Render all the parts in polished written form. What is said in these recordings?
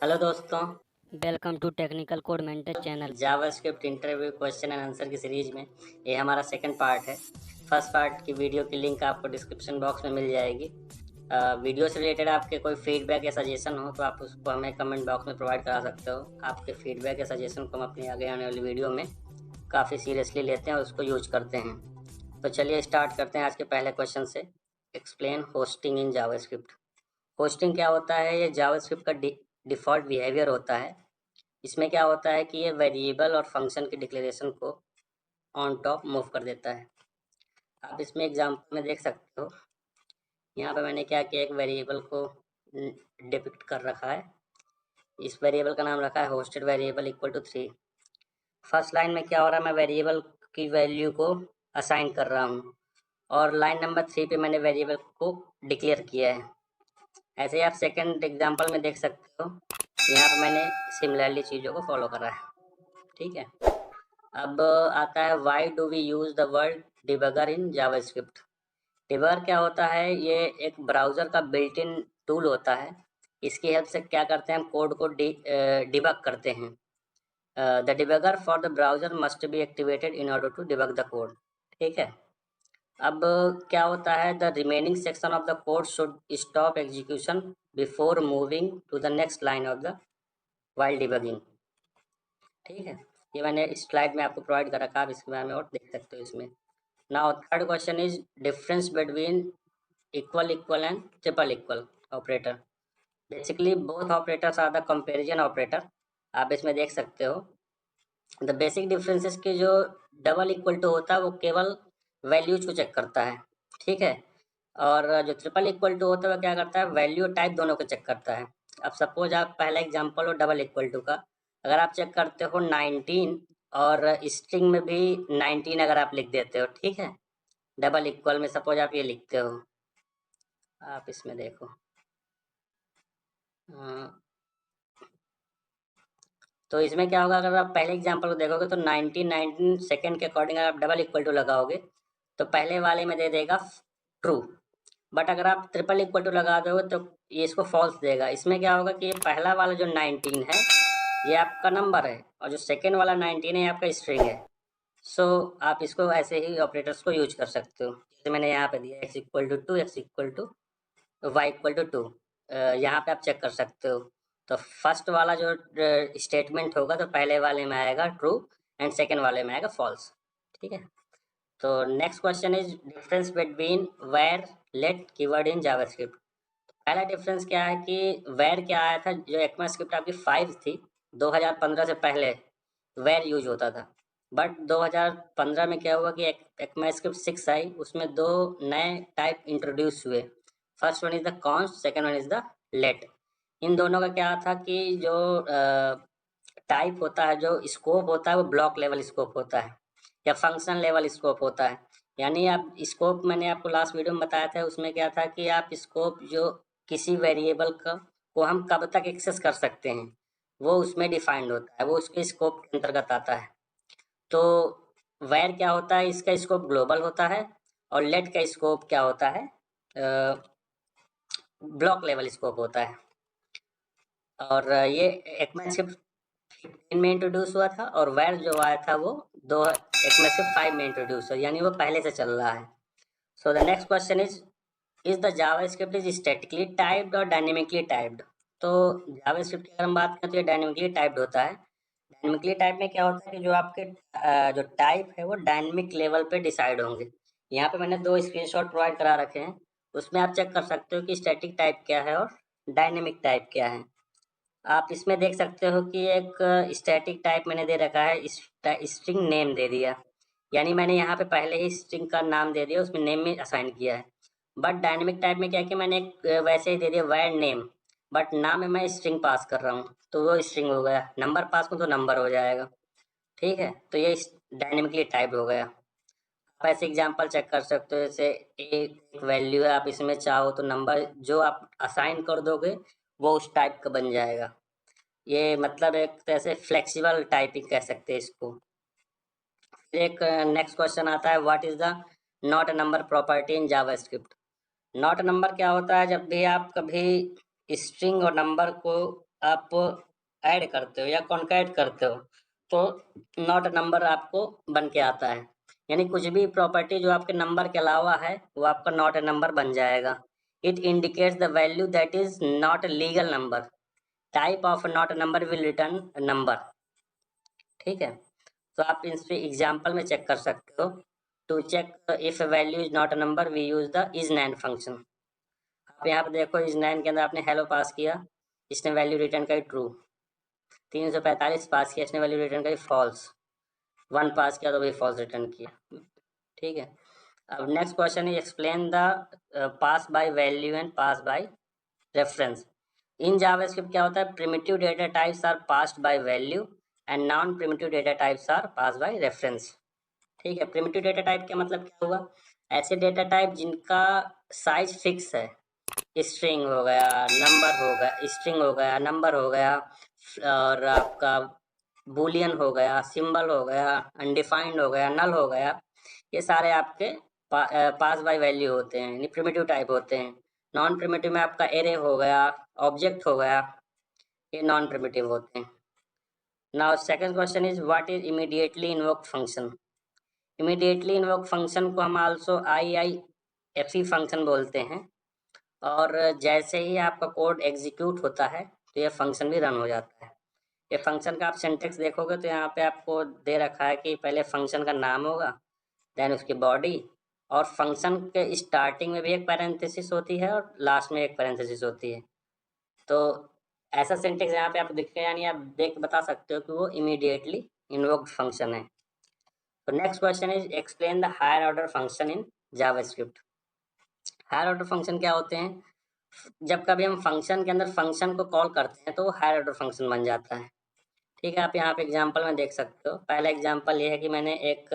Hello दोस्तों, welcome to technical code mentor channel. JavaScript interview question and answer की series में ये हमारा सेकंड पार्ट है। फर्स्ट पार्ट की वीडियो की लिंक आपको डिस्क्रिप्शन बॉक्स में मिल जाएगी। वीडियो से रिलेटेड आपके कोई फीडबैक या सजेशन हो तो आप उसको हमें कमेंट बॉक्स में प्रोवाइड करा सकते हो। आपके फीडबैक या सजेशन को हम अपनी आगे आने वाली वीडियो में काफ़ी सीरियसली लेते हैं और उसको यूज करते हैं। तो चलिए स्टार्ट करते हैं आज के पहले क्वेश्चन से। Explain hosting in JavaScript. Hosting क्या होता है? ये जावास्क्रिप्ट का डिफ़ॉल्ट बिहेवियर होता है। इसमें क्या होता है कि ये वेरिएबल और फंक्शन की डिक्लेरेशन को ऑन टॉप मूव कर देता है। आप इसमें एग्जांपल में देख सकते हो। यहाँ पे मैंने क्या किया, एक वेरिएबल को डिपिक्ट कर रखा है। इस वेरिएबल का नाम रखा है hoisted variable equal to 3। First line में क्या हो रहा है, मैं वेरिएबल की वैल्यू को असाइन कर रहा हूँ और लाइन नंबर 3 पे मैंने वेरिएबल को डिक्लेयर किया है। ऐसे ही आप सेकंड एग्जांपल में देख सकते हो। यहाँ पे मैंने सिमिलरली चीज़ों को फॉलो करा है। ठीक है। अब आता है why do we use the word debugger in JavaScript. Debugger क्या होता है? ये एक ब्राउज़र का बिल्ट इन टूल होता है। इसकी हेल्प से क्या करते हैं, हम कोड को डिबग करते हैं। The debugger for the browser must be activated in order to debug the code. ठीक है। अब क्या होता है, the remaining section of the code should stop execution before moving to the next line of the while debugging. ठीक है। ये मैंने इस स्लाइड में आपको प्रोवाइड कर रखा है, आप इसके बारे में और देख सकते हो इसमें। Now third question is difference between equal equal and triple equal operator. Basically both operators are the comparison operator. आप इसमें देख सकते हो द बेसिक डिफरेंसेस की जो डबल इक्वल टू होता है वो केवल वैल्यूज को चेक करता है। ठीक है। और जो ट्रिपल इक्वल टू होता है वो क्या करता है, वैल्यू टाइप दोनों को चेक करता है। अब सपोज आप पहला एग्जांपल हो डबल इक्वल टू का, अगर आप चेक करते हो 19 और स्ट्रिंग में भी 19 अगर आप लिख देते हो, ठीक है, डबल इक्वल में सपोज आप ये लिखते हो, आप इसमें देखो तो इसमें क्या होगा, अगर आप पहले एग्जांपल को देखोगे तो 19 सेकंड के अकॉर्डिंग अगर आप डबल इक्वल टू लगाओगे तो पहले वाले में दे देगा ट्रू। बट अगर आप ट्रिपल इक्वल टू लगा दोगे तो ये इसको फॉल्स देगा। इसमें क्या होगा कि ये पहला वाला जो 19 है ये आपका नंबर है और जो सेकेंड वाला 19 है ये आपका स्ट्रिंग है। सो आप इसको ऐसे ही ऑपरेटर्स को यूज कर सकते हो, जैसे मैंने यहाँ पे दिया x equal to 2, x equal to y equal to 2। यहाँ पे आप चेक कर सकते हो। तो फर्स्ट वाला जो स्टेटमेंट होगा तो पहले वाले में आएगा ट्रू एंड सेकेंड वाले में आएगा फॉल्स। ठीक है। तो next question is difference between var let keyword in JavaScript. पहला डिफरेंस क्या है कि वेर क्या आया था, जो ECMAScript आपकी 5 थी 2015 से पहले वेर यूज होता था। बट 2015 में क्या हुआ कि ECMAScript 6 आई, उसमें दो नए टाइप इंट्रोड्यूस हुए। First one is the const, second one is the let. इन दोनों का क्या था कि जो टाइप होता है, जो स्कोप होता है वो ब्लॉक लेवल स्कोप होता है या फंक्शन लेवल स्कोप होता है। यानी आप स्कोप, मैंने आपको लास्ट वीडियो में बताया था, उसमें क्या था कि आप स्कोप जो किसी वेरिएबल का को हम कब तक एक्सेस कर सकते हैं वो उसमें डिफाइंड होता है, वो उसके स्कोप के अंतर्गत आता है। तो वैर क्या होता है, इसका स्कोप ग्लोबल होता है और लेट का स्कोप क्या होता है, ब्लॉक लेवल स्कोप होता है। और ये ECMAScript 15 में इंट्रोड्यूस हुआ था और वैर जो आया था वो दो ECMAScript 5 में इंट्रोड्यूस हुआ, यानी वो पहले से चल रहा है। सो the next question is the JavaScript is statically typed और डायनेमिकली टाइप्ड। तो जावास्क्रिप्ट की अगर हम बात करें तो ये डायनेमिकली टाइप्ड होता है। डायनेमिकली टाइप में क्या होता है कि जो आपके जो टाइप है वो डायनेमिक लेवल पे डिसाइड होंगे। यहाँ पे मैंने दो स्क्रीनशॉट प्रोवाइड करा रखे हैं, उसमें आप चेक कर सकते हो कि स्टैटिक टाइप क्या है और डायनेमिक टाइप क्या है। आप इसमें देख सकते हो कि एक स्टैटिक टाइप मैंने दे रखा है, स्ट्रिंग नेम दे दिया, यानी मैंने यहाँ पे पहले ही स्ट्रिंग का नाम दे दिया, उसमें नेम में असाइन किया है। बट डायनेमिक टाइप में क्या कि मैंने एक वैसे ही दे दिया वैर नेम, बट नाम में मैं स्ट्रिंग पास कर रहा हूँ तो वो स्ट्रिंग हो गया, नंबर पास करूँ तो नंबर हो जाएगा। ठीक है। तो ये डायनेमिकली टाइप हो गया। आप ऐसे एग्जांपल चेक कर सकते हो, जैसे एक वैल्यू है, आप इसमें चाहो तो नंबर जो आप असाइन कर दोगे वो उस टाइप का बन जाएगा। ये मतलब एक तरह से फ्लेक्सिबल टाइपिंग कह सकते हैं इसको। एक नेक्स्ट क्वेश्चन आता है, what is the not a number property in JavaScript. Not a number क्या होता है, जब भी आप कभी स्ट्रिंग और नंबर को आप ऐड करते हो या कॉन्कैट करते हो तो नॉट नंबर आपको बन के आता है। यानी कुछ भी प्रॉपर्टी जो आपके नंबर के अलावा है वो आपका नॉट ए नंबर बन जाएगा। It indicates the value that is not a legal number. Type of not number will return number. ठीक है, तो आप इस पे एग्जाम्पल में चेक कर सकते हो। To check if value is not a number we use the is NaN function. आप यहाँ पे देखो इज नैन के अंदर आपने हेलो पास किया, इसने वैल्यू रिटर्न करी ट्रू। 345 पास किया, इसने वैल्यू रिटर्न करी फॉल्स। 1 पास किया तो भी फॉल्स रिटर्न किया। ठीक है, अब next question is explain the pass by value and pass by reference. In JavaScript क्या होता है, primitive data types are passed by value and non primitive data types are pass by reference. ठीक है, primitive data type का मतलब क्या हुआ, ऐसे डेटा टाइप जिनका साइज फिक्स है। स्ट्रिंग हो गया, नंबर हो गया, स्ट्रिंग हो गया, नंबर हो गया, और आपका बूलियन हो गया, सिंबल हो गया, अनडिफाइंड हो गया, नल हो गया। ये सारे आपके पास बाय वैल्यू होते हैं, यानी प्रिमिटिव टाइप होते हैं। नॉन प्रिमिटिव में आपका एरे हो गया, ऑब्जेक्ट हो गया, ये नॉन प्रिमिटिव होते हैं। Now second question is what is immediately invoked function. Immediately invoked function को हम आल्सो IIFE फंक्शन बोलते हैं। और जैसे ही आपका कोड एग्जीक्यूट होता है तो ये फंक्शन भी रन हो जाता है। ये फंक्शन का आप सिंटेक्स देखोगे तो यहाँ पे आपको दे रखा है कि पहले फंक्शन का नाम होगा, देन उसकी बॉडी, और फंक्शन के स्टार्टिंग में भी एक पैरेंथेसिस होती है और लास्ट में एक पैरेंथेसिस होती है। तो ऐसा सिंटेक्स यहाँ पे आप दिख के यानी आप देख के बता सकते हो कि वो इमीडिएटली इन्वोक्ड फंक्शन है। तो next question is explain the higher order function in JavaScript. Higher order function क्या होते हैं, जब कभी हम फंक्शन के अंदर फंक्शन को कॉल करते हैं तो हायर ऑर्डर फंक्शन बन जाता है। ठीक है, आप यहाँ पे एग्जांपल में देख सकते हो। पहला एग्जांपल ये है कि मैंने एक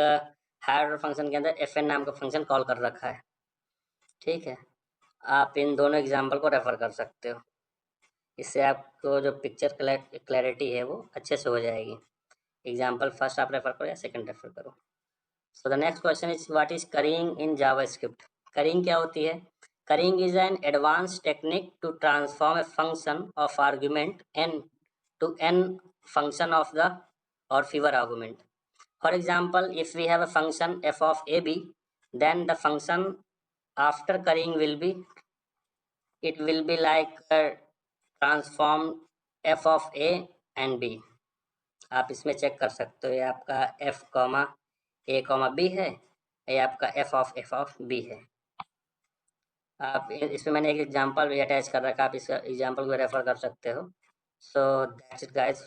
हायर ऑर्डर फंक्शन के अंदर fn नाम का फंक्शन कॉल कर रखा है। ठीक है, आप इन दोनों एग्जांपल को रेफर कर सकते हो, इससे आपको जो पिक्चर क्लैरिटी है वो अच्छे से हो जाएगी। एग्जांपल फर्स्ट आप रेफर करो या सेकंड रेफर करो। So the next question is what is currying in JavaScript. Currying क्या होती है, currying is an advance technique to transform a function of argument n to n function of the or fewer argument. For example, if we have a function f of ab, then the function after currying will be, it will be like transform f of a and b. आप इसमें check कर सकते हो, ये आपका f comma a comma b है, ये आपका f of b है। आप इसमें मैंने एक एग्जांपल भी अटैच कर रखा है, आप इस एग्जांपल को रेफर कर सकते हो। So that's it guys,